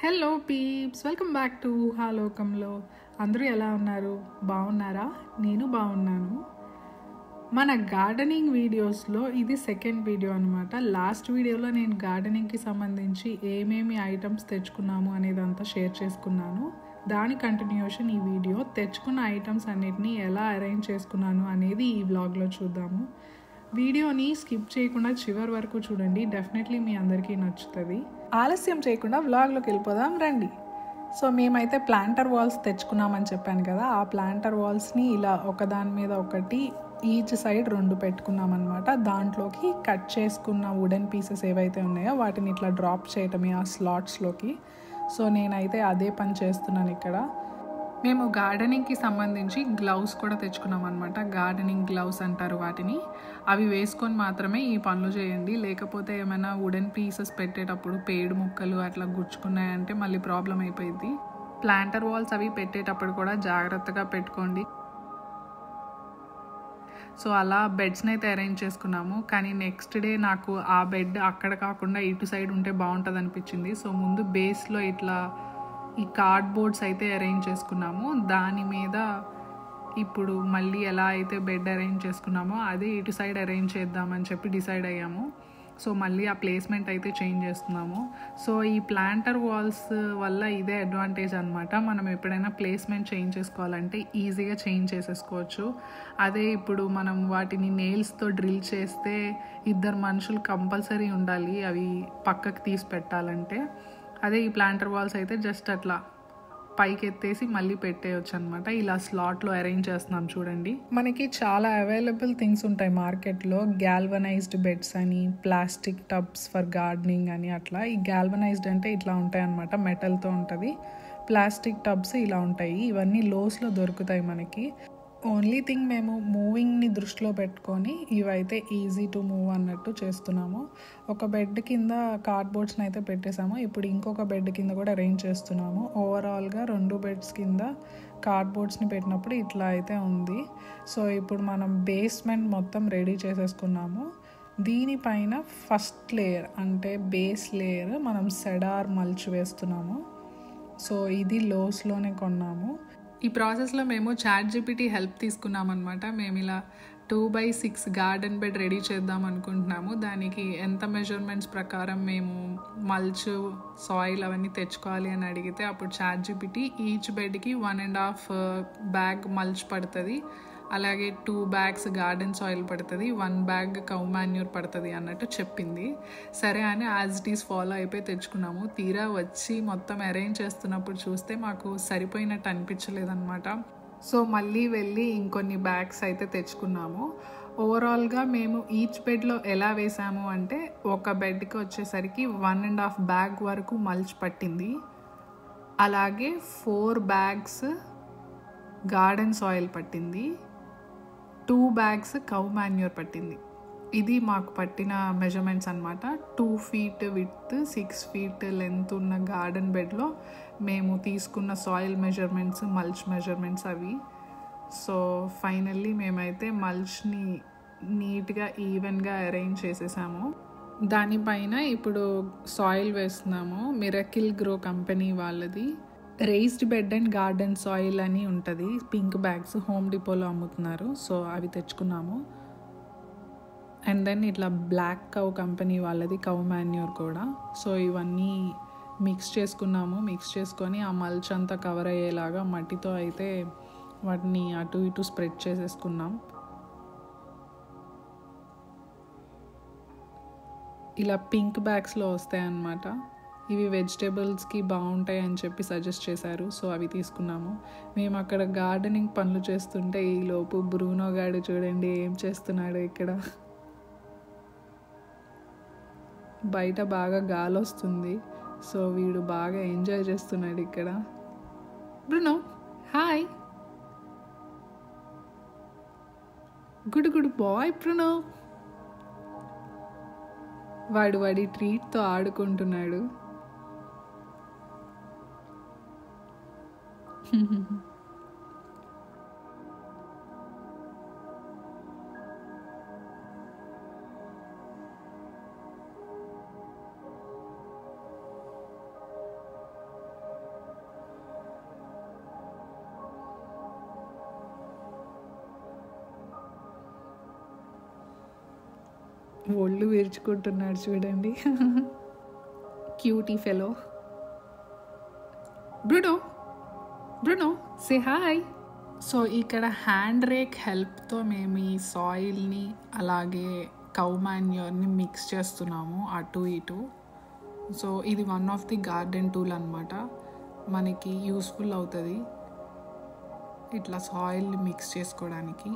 Hello peeps, welcome back to హాలోకంలో. అందరూ ఎలా ఉన్నారు? బాగున్నారా? నేను బాగున్నాను. మన గార్డెనింగ్ వీడియోస్లో ఇది సెకండ్ వీడియో అనమాట. లాస్ట్ వీడియోలో నేను గార్డెనింగ్కి సంబంధించి ఏమేమి ఐటమ్స్ తెచ్చుకున్నాము అనేదంతా షేర్ చేసుకున్నాను. దాని కంటిన్యూషన్ ఈ వీడియో. తెచ్చుకున్న ఐటమ్స్ అన్నిటినీ ఎలా అరేంజ్ చేసుకున్నాను అనేది ఈ వ్లాగ్లో చూద్దాము. వీడియోని స్కిప్ చేయకుండా చివరి వరకు చూడండి, డెఫినెట్లీ మీ అందరికీ నచ్చుతుంది. ఆలస్యం చేయకుండా వ్లాగ్లోకి వెళ్ళిపోదాం రండి. సో మేమైతే ప్లాంటర్ వాల్స్ తెచ్చుకున్నామని చెప్పాను కదా, ఆ ప్లాంటర్ వాల్స్ని ఇలా ఒకదాని మీద ఒకటి ఈచ్ సైడ్ 2 పెట్టుకున్నాం అనమాట. దాంట్లోకి కట్ చేసుకున్న వుడెన్ పీసెస్ ఏవైతే ఉన్నాయో వాటిని ఇట్లా డ్రాప్ చేయటమే ఆ స్లాట్స్లోకి. సో నేనైతే అదే పని చేస్తున్నాను ఇక్కడ. మేము గార్డెనింగ్కి సంబంధించి గ్లౌస్ కూడా తెచ్చుకున్నాం అనమాట. గార్డెనింగ్ గ్లౌస్ అంటారు వాటిని. అవి వేసుకొని మాత్రమే ఈ పనులు చేయండి, లేకపోతే ఏమైనా వుడెన్ పీసెస్ పెట్టేటప్పుడు పేడు ముక్కలు అట్లా గుచ్చుకున్నాయంటే మళ్ళీ ప్రాబ్లం అయిపోయింది. ప్లాంటర్ వాల్స్ అవి పెట్టేటప్పుడు కూడా జాగ్రత్తగా పెట్టుకోండి. సో అలా బెడ్స్ని అయితే అరేంజ్ చేసుకున్నాము. కానీ నెక్స్ట్ డే నాకు ఆ బెడ్ అక్కడ కాకుండా ఇటు సైడ్ ఉంటే బాగుంటుంది అనిపించింది. సో ముందు బేస్లో ఇట్లా ఈ కార్డ్బోర్డ్స్ అయితే అరేంజ్ చేసుకున్నాము. దాని మీద ఇప్పుడు మళ్ళీ ఎలా అయితే బెడ్ అరేంజ్ చేసుకున్నామో అదే ఇటు సైడ్ అరేంజ్ చేద్దామని చెప్పి డిసైడ్ అయ్యాము. సో మళ్ళీ ఆ ప్లేస్మెంట్ అయితే చేంజ్ చేస్తున్నాము. సో ఈ ప్లాంటర్ వాల్స్ వల్ల ఇదే అడ్వాంటేజ్ అనమాట. మనం ఎప్పుడైనా ప్లేస్మెంట్ చేంజ్ చేసుకోవాలంటే ఈజీగా చేంజ్ చేసేసుకోవచ్చు. అదే ఇప్పుడు మనం వాటిని నెయిల్స్తో డ్రిల్ చేస్తే 2 మనుషులు కంపల్సరీ ఉండాలి అవి పక్కకు తీసి పెట్టాలంటే. అదే ఈ ప్లాంటర్ వాల్స్ అయితే జస్ట్ అట్లా పైకి ఎత్తేసి మళ్ళీ పెట్టేయచ్చు అనమాట. ఇలా స్లాట్లో అరేంజ్ చేస్తున్నాం చూడండి. మనకి చాలా అవైలబుల్ థింగ్స్ ఉంటాయి మార్కెట్లో. గ్యాల్వనైజ్డ్ బెడ్స్ అని, ప్లాస్టిక్ టబ్స్ ఫర్ గార్డెనింగ్ అని అట్లా. ఈ గ్యాల్వనైజ్డ్ అంటే ఇట్లా ఉంటాయి అనమాట, మెటల్తో ఉంటుంది. ప్లాస్టిక్ టబ్స్ ఇలా ఉంటాయి. ఇవన్నీ లోస్లో దొరుకుతాయి మనకి. ఓన్లీ థింగ్ మేము మూవింగ్ని దృష్టిలో పెట్టుకొని ఇవైతే ఈజీ టు మూవ్ అన్నట్టు చేస్తున్నాము. ఒక బెడ్ కింద కార్డ్బోర్డ్స్ని అయితే పెట్టేసాము. ఇప్పుడు ఇంకొక బెడ్ కింద కూడా అరేంజ్ చేస్తున్నాము. ఓవరాల్గా 2 బెడ్స్ కింద కార్డ్బోర్డ్స్ని పెట్టినప్పుడు ఇట్లా అయితే ఉంది. సో ఇప్పుడు మనం బేస్మెంట్ మొత్తం రెడీ చేసేసుకున్నాము. దీనిపైన ఫస్ట్ లేయర్ అంటే బేస్ లేయర్ మనం సెడార్ మల్చ్ వేస్తున్నాము. సో ఇది లోస్లోనే కొన్నాము. ఈ ప్రాసెస్లో మేము ChatGPT హెల్ప్ తీసుకున్నాం అనమాట. మేము ఇలా 2x6 గార్డెన్ బెడ్ రెడీ చేద్దాం అనుకుంటున్నాము. దానికి ఎంత మెజర్మెంట్స్ ప్రకారం మేము మల్చ్, సాయిల్ అవన్నీ తెచ్చుకోవాలి అని అడిగితే అప్పుడు ChatGPT ఈచ్ బెడ్కి 1.5 బ్యాగ్ మల్చ్ పడుతుంది, అలాగే 2 బ్యాగ్స్ గార్డెన్ సాయిల్ పడుతుంది, 1 బ్యాగ్ కౌ మాన్యూర్ పడుతుంది అన్నట్టు చెప్పింది. సరే అని యాజ్ ఇట్ ఈస్ ఫాలో అయిపోయి తెచ్చుకున్నాము. తీరా వచ్చి మొత్తం అరేంజ్ చేస్తున్నప్పుడు చూస్తే మాకు సరిపోయినట్టు అనిపించలేదన్నమాట. సో మళ్ళీ వెళ్ళి ఇంకొన్ని బ్యాగ్స్ అయితే తెచ్చుకున్నాము. ఓవరాల్గా మేము ఈచ్ బెడ్లో ఎలా వేసాము అంటే ఒక బెడ్కి వచ్చేసరికి 1.5 బ్యాగ్ వరకు మల్చ్ పట్టింది, అలాగే 4 బ్యాగ్స్ గార్డెన్ సాయిల్ పట్టింది, 2 బ్యాగ్స్ కౌ మాన్యూర్ పట్టింది. ఇది మాకు పట్టిన మెజర్మెంట్స్ అనమాట. 2 feet విడ్త్, 6 feet లెంత్ ఉన్న గార్డెన్ బెడ్లో మేము తీసుకున్న సాయిల్ మెజర్మెంట్స్, మల్చ్ మెజర్మెంట్స్ అవి. సో ఫైనల్లీ మేమైతే మల్చ్ని నీట్గా ఈవెన్గా అరేంజ్ చేసేసాము. దానిపైన ఇప్పుడు సాయిల్ వేస్తున్నాము. మిరకిల్ గ్రో కంపెనీ వాళ్ళది raised bed and garden soil అని ఉంటుంది. పింక్ బ్యాగ్స్ హోమ్ డిపోలో అమ్ముతున్నారు. సో అవి తెచ్చుకున్నాము. అండ్ దెన్ ఇట్లా బ్లాక్ కౌ కంపెనీ వాళ్ళది కౌ మాన్యూర్ కూడా. సో ఇవన్నీ మిక్స్ చేసుకున్నాము. మిక్స్ చేసుకొని ఆ మల్చ్ అంతా కవర్ అయ్యేలాగా మట్టితో అయితే వాటిని అటు ఇటు స్ప్రెడ్ చేసేసుకున్నాం. ఇలా పింక్ బ్యాగ్స్లో వస్తాయన్నమాట. ఇవి వెజిటేబుల్స్కి బాగుంటాయి అని చెప్పి సజెస్ట్ చేశారు. సో అవి తీసుకున్నాము. మేము అక్కడ గార్డెనింగ్ పనులు చేస్తుంటే ఈలోపు బ్రూనో గాడు చూడండి ఏం చేస్తున్నాడు. ఇక్కడ బయట బాగా గాలి వస్తుంది. సో వీడు బాగా ఎంజాయ్ చేస్తున్నాడు ఇక్కడ. Bruno hi, good good boy Bruno. వాడి ట్రీట్తో ఆడుకుంటున్నాడు. ఒళ్ళు విరుచుకుంటున్నాడు చూడండి. Cutie fellow. Bruno say hi. So ఇక్కడ హ్యాండ్ రేక్ హెల్ప్తో మేము ఈ సాయిల్ని అలాగే కౌ మాన్యూర్ని మిక్స్ చేస్తున్నాము అటు ఇటు. సో ఇది one of the garden tool అనమాట, మనకి యూస్ఫుల్ అవుతుంది ఇట్లా సాయిల్ని మిక్స్ చేసుకోవడానికి.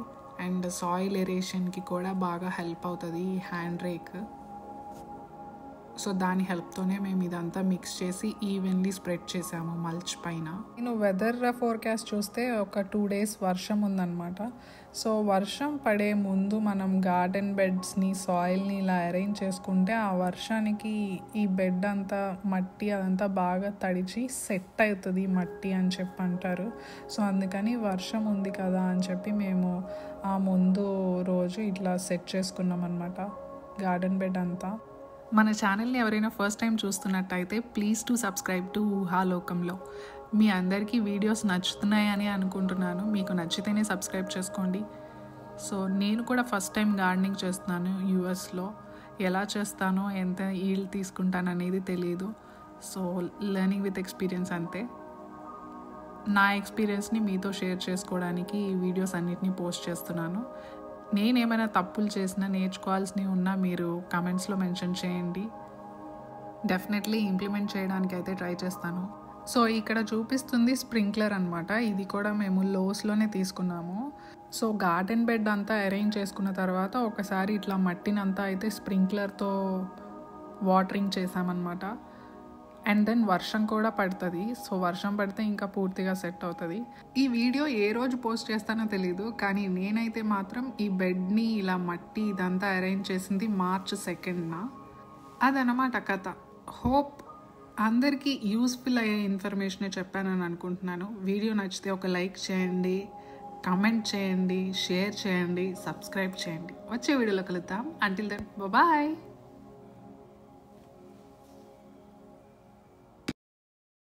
అండ్ సాయిల్ ఎరేషన్కి కూడా బాగా హెల్ప్ అవుతుంది ఈ హ్యాండ్ రేక్. సో దాని హెల్ప్తోనే మేము ఇదంతా మిక్స్ చేసి ఈవెన్లీ స్ప్రెడ్ చేసాము మల్చ్ పైన. నేను వెదర్ ఫోర్కాస్ట్ చూస్తే ఒక 2 days వర్షం ఉందన్నమాట. సో వర్షం పడే ముందు మనం గార్డెన్ బెడ్స్ని సాయిల్ని ఇలా అరేంజ్ చేసుకుంటే ఆ వర్షానికి ఈ బెడ్ అంతా మట్టి అదంతా బాగా తడిచి సెట్ అవుతుంది మట్టి అని చెప్పి అంటారు. సో అందుకని వర్షం ఉంది కదా అని చెప్పి మేము ఆ ముందు రోజు ఇట్లా సెట్ చేసుకున్నాం అన్నమాట గార్డెన్ బెడ్ అంతా. మన ఛానల్ని ఎవరైనా ఫస్ట్ టైం చూస్తున్నట్టయితే ప్లీజ్ టు సబ్స్క్రైబ్ టు ఊహాలోకంలో. మీ అందరికీ వీడియోస్ నచ్చుతున్నాయని అనుకుంటున్నాను, మీకు నచ్చితేనే సబ్స్క్రైబ్ చేసుకోండి. సో నేను కూడా ఫస్ట్ టైం గార్డెనింగ్ చేస్తున్నాను యూఎస్లో. ఎలా చేస్తానో ఎంత ఈల్డ్ తీసుకుంటాను అనేది తెలియదు. సో లెర్నింగ్ విత్ ఎక్స్పీరియన్స్ అంతే. నా ఎక్స్పీరియన్స్ని మీతో షేర్ చేసుకోవడానికి ఈ వీడియోస్ అన్నిటినీ పోస్ట్ చేస్తున్నాను. నేనేమైనా తప్పులు చేసినా నేర్చుకోవాల్సినవి ఉన్నా మీరు కమెంట్స్లో మెన్షన్ చేయండి, డెఫినెట్లీ ఇంప్లిమెంట్ చేయడానికి అయితే ట్రై చేస్తాను. సో ఇక్కడ చూపిస్తుంది స్ప్రింక్లర్ అనమాట, ఇది కూడా మేము లోస్లోనే తీసుకున్నాము. సో గార్డెన్ బెడ్ అంతా అరేంజ్ చేసుకున్న తర్వాత ఒకసారి ఇట్లా మట్టినంతా అయితే స్ప్రింక్లర్తో వాటరింగ్ చేసామన్నమాట. అండ్ దెన్ వర్షం కూడా పడుతుంది. సో వర్షం పడితే ఇంకా పూర్తిగా సెట్ అవుతుంది. ఈ వీడియో ఏ రోజు పోస్ట్ చేస్తానో తెలీదు, కానీ నేనైతే మాత్రం ఈ బెడ్ని ఇలా మట్టి ఇదంతా అరేంజ్ చేసింది March 2nd. అదనమాట కథ. హోప్ అందరికీ యూస్ఫుల్ అయ్యే ఇన్ఫర్మేషనే చెప్పానని అనుకుంటున్నాను. వీడియో నచ్చితే ఒక లైక్ చేయండి, కమెంట్ చేయండి, షేర్ చేయండి, సబ్స్క్రైబ్ చేయండి. వచ్చే వీడియోలో కలుద్దాం. Until then bye.